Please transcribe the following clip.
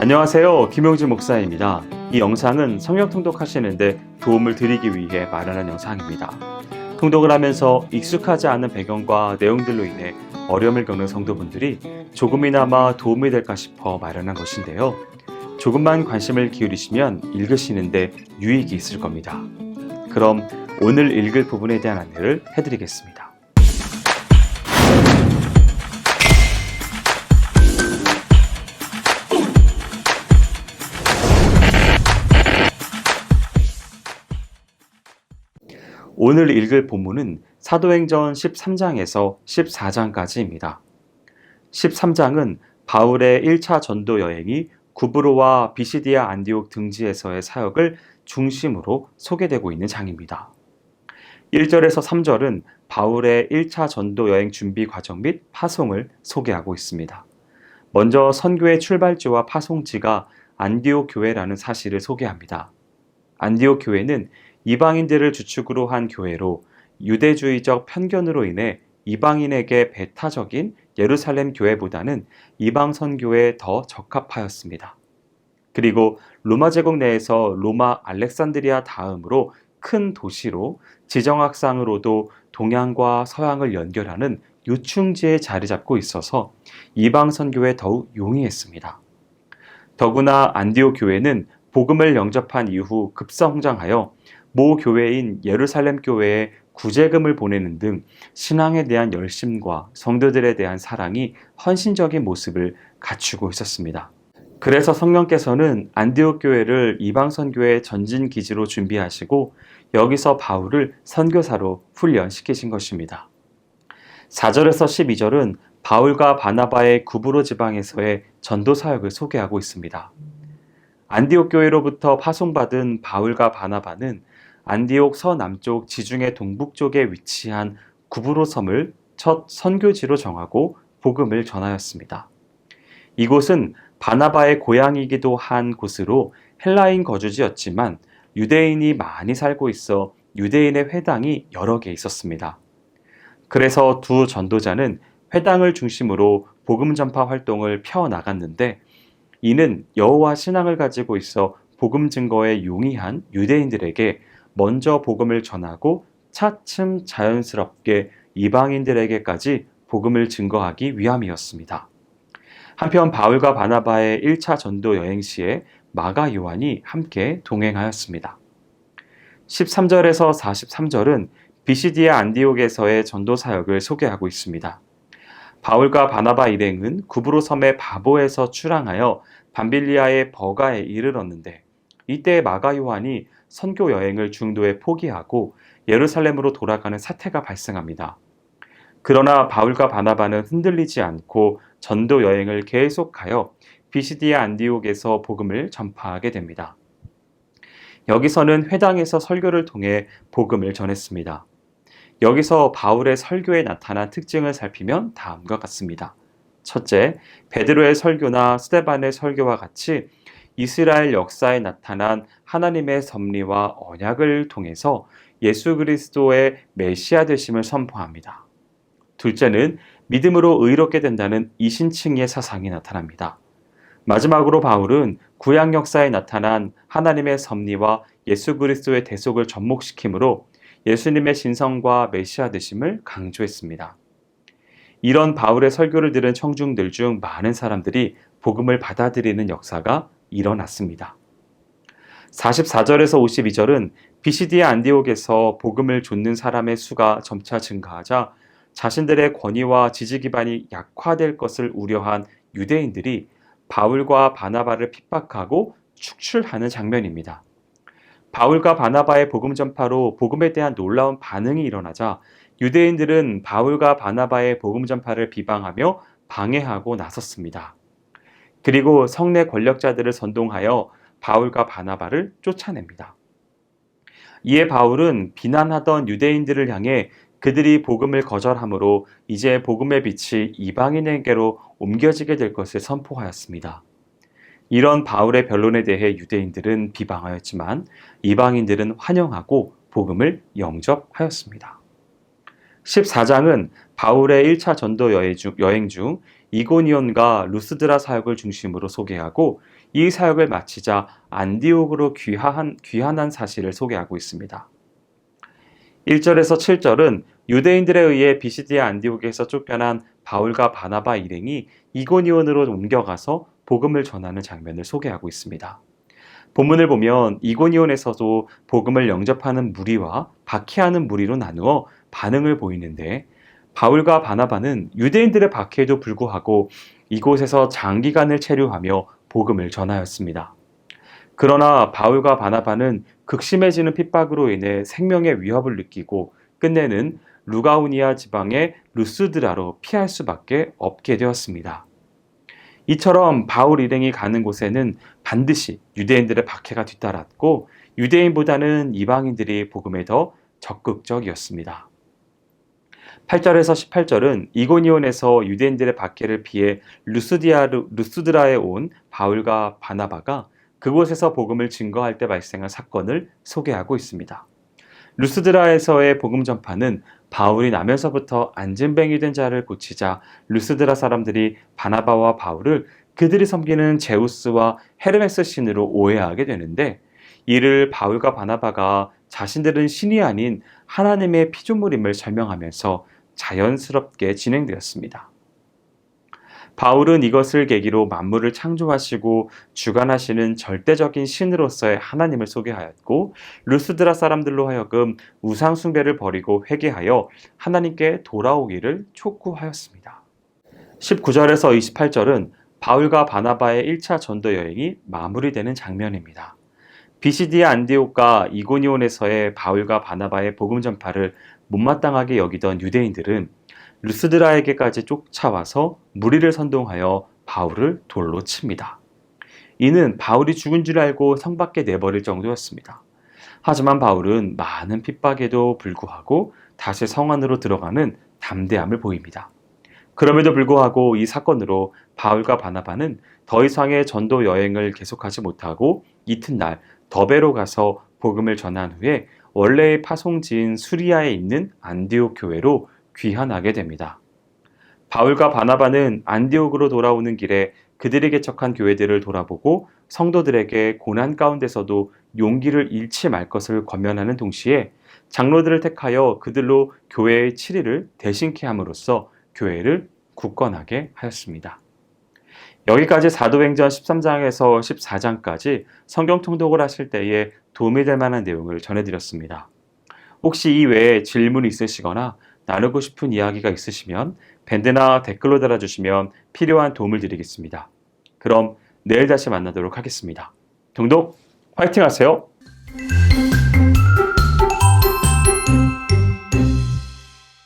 안녕하세요. 김용진 목사입니다. 이 영상은 성경 통독하시는데 도움을 드리기 위해 마련한 영상입니다. 통독을 하면서 익숙하지 않은 배경과 내용들로 인해 어려움을 겪는 성도분들이 조금이나마 도움이 될까 싶어 마련한 것인데요. 조금만 관심을 기울이시면 읽으시는데 유익이 있을 겁니다. 그럼 오늘 읽을 부분에 대한 안내를 해드리겠습니다. 오늘 읽을 본문은 사도행전 13장에서 14장까지입니다. 13장은 바울의 1차 전도 여행이 구브로와 비시디아 안디옥 등지에서의 사역을 중심으로 소개되고 있는 장입니다. 1절에서 3절은 바울의 1차 전도 여행 준비 과정 및 파송을 소개하고 있습니다. 먼저 선교의 출발지와 파송지가 안디옥 교회라는 사실을 소개합니다. 안디옥 교회는 이방인들을 주축으로 한 교회로 유대주의적 편견으로 인해 이방인에게 배타적인 예루살렘 교회보다는 이방 선교에 더 적합하였습니다. 그리고 로마 제국 내에서 로마 알렉산드리아 다음으로 큰 도시로 지정학상으로도 동양과 서양을 연결하는 요충지에 자리 잡고 있어서 이방 선교에 더욱 용이했습니다. 더구나 안디옥 교회는 복음을 영접한 이후 급성장하여 모 교회인 예루살렘 교회에 구제금을 보내는 등 신앙에 대한 열심과 성도들에 대한 사랑이 헌신적인 모습을 갖추고 있었습니다. 그래서 성령께서는 안디옥 교회를 이방 선교의 전진 기지로 준비하시고 여기서 바울을 선교사로 훈련시키신 것입니다. 4절에서 12절은 바울과 바나바의 구브로 지방에서의 전도 사역을 소개하고 있습니다. 안디옥 교회로부터 파송받은 바울과 바나바는 안디옥 서남쪽 지중해 동북쪽에 위치한 구브로 섬을 첫 선교지로 정하고 복음을 전하였습니다. 이곳은 바나바의 고향이기도 한 곳으로 헬라인 거주지였지만 유대인이 많이 살고 있어 유대인의 회당이 여러 개 있었습니다. 그래서 두 전도자는 회당을 중심으로 복음 전파 활동을 펴나갔는데 이는 여호와 신앙을 가지고 있어 복음 증거에 용이한 유대인들에게 먼저 복음을 전하고 차츰 자연스럽게 이방인들에게까지 복음을 증거하기 위함이었습니다. 한편 바울과 바나바의 1차 전도 여행 시에 마가 요한이 함께 동행하였습니다. 13절에서 43절은 비시디아 안디옥에서의 전도 사역을 소개하고 있습니다. 바울과 바나바 일행은 구브로 섬의 바보에서 출항하여 밤빌리아의 버가에 이르렀는데 이때 마가 요한이 선교 여행을 중도에 포기하고 예루살렘으로 돌아가는 사태가 발생합니다. 그러나 바울과 바나바는 흔들리지 않고 전도 여행을 계속하여 비시디아 안디옥에서 복음을 전파하게 됩니다. 여기서는 회당에서 설교를 통해 복음을 전했습니다. 여기서 바울의 설교에 나타난 특징을 살피면 다음과 같습니다. 첫째, 베드로의 설교나 스데반의 설교와 같이 이스라엘 역사에 나타난 하나님의 섭리와 언약을 통해서 예수 그리스도의 메시아 되심을 선포합니다. 둘째는 믿음으로 의롭게 된다는 이신칭의 사상이 나타납니다. 마지막으로 바울은 구약 역사에 나타난 하나님의 섭리와 예수 그리스도의 대속을 접목시키므로 예수님의 신성과 메시아 되심을 강조했습니다. 이런 바울의 설교를 들은 청중들 중 많은 사람들이 복음을 받아들이는 역사가 일어났습니다. 44절에서 52절은 비시디아 안디옥에서 복음을 좇는 사람의 수가 점차 증가하자 자신들의 권위와 지지 기반이 약화될 것을 우려한 유대인들이 바울과 바나바를 핍박하고 축출하는 장면입니다. 바울과 바나바의 복음 전파로 복음에 대한 놀라운 반응이 일어나자 유대인들은 바울과 바나바의 복음 전파를 비방하며 방해하고 나섰습니다. 그리고 성내 권력자들을 선동하여 바울과 바나바를 쫓아냅니다. 이에 바울은 비난하던 유대인들을 향해 그들이 복음을 거절함으로 이제 복음의 빛이 이방인에게로 옮겨지게 될 것을 선포하였습니다. 이런 바울의 변론에 대해 유대인들은 비방하였지만 이방인들은 환영하고 복음을 영접하였습니다. 14장은 바울의 1차 전도 여행 중 이고니온과 루스드라 사역을 중심으로 소개하고 이 사역을 마치자 안디옥으로 귀환한 사실을 소개하고 있습니다. 1절에서 7절은 유대인들에 의해 비시디아 안디옥에서 쫓겨난 바울과 바나바 일행이 이고니온으로 옮겨가서 복음을 전하는 장면을 소개하고 있습니다. 본문을 보면 이고니온에서도 복음을 영접하는 무리와 박해하는 무리로 나누어 반응을 보이는데 바울과 바나바는 유대인들의 박해에도 불구하고 이곳에서 장기간을 체류하며 복음을 전하였습니다. 그러나 바울과 바나바는 극심해지는 핍박으로 인해 생명의 위협을 느끼고 끝내는 루가우니아 지방의 루스드라로 피할 수밖에 없게 되었습니다. 이처럼 바울 일행이 가는 곳에는 반드시 유대인들의 박해가 뒤따랐고 유대인보다는 이방인들이 복음에 더 적극적이었습니다. 8절에서 18절은 이고니온에서 유대인들의 박해를 피해 루스드라에 온 바울과 바나바가 그곳에서 복음을 증거할 때 발생한 사건을 소개하고 있습니다. 루스드라에서의 복음 전파는 바울이 나면서부터 안진뱅이 된 자를 고치자 루스드라 사람들이 바나바와 바울을 그들이 섬기는 제우스와 헤르메스 신으로 오해하게 되는데 이를 바울과 바나바가 자신들은 신이 아닌 하나님의 피조물임을 설명하면서 자연스럽게 진행되었습니다. 바울은 이것을 계기로 만물을 창조하시고 주관하시는 절대적인 신으로서의 하나님을 소개하였고 루스드라 사람들로 하여금 우상 숭배를 버리고 회개하여 하나님께 돌아오기를 촉구하였습니다. 19절에서 28절은 바울과 바나바의 1차 전도 여행이 마무리되는 장면입니다. 비시디아 안디옥과 이고니온에서의 바울과 바나바의 복음 전파를 못마땅하게 여기던 유대인들은 루스드라에게까지 쫓아와서 무리를 선동하여 바울을 돌로 칩니다. 이는 바울이 죽은 줄 알고 성 밖에 내버릴 정도였습니다. 하지만 바울은 많은 핍박에도 불구하고 다시 성 안으로 들어가는 담대함을 보입니다. 그럼에도 불구하고 이 사건으로 바울과 바나바는 더 이상의 전도 여행을 계속하지 못하고 이튿날 더베로 가서 복음을 전한 후에 원래의 파송지인 수리아에 있는 안디옥 교회로 귀환하게 됩니다. 바울과 바나바는 안디옥으로 돌아오는 길에 그들이 개척한 교회들을 돌아보고 성도들에게 고난 가운데서도 용기를 잃지 말 것을 권면하는 동시에 장로들을 택하여 그들로 교회의 치리를 대신케 함으로써 교회를 굳건하게 하였습니다. 여기까지 사도행전 13장에서 14장까지 성경 통독을 하실 때에 도움이 될 만한 내용을 전해드렸습니다. 혹시 이 외에 질문이 있으시거나 나누고 싶은 이야기가 있으시면 밴드나 댓글로 달아주시면 필요한 도움을 드리겠습니다. 그럼 내일 다시 만나도록 하겠습니다. 통독 화이팅 하세요.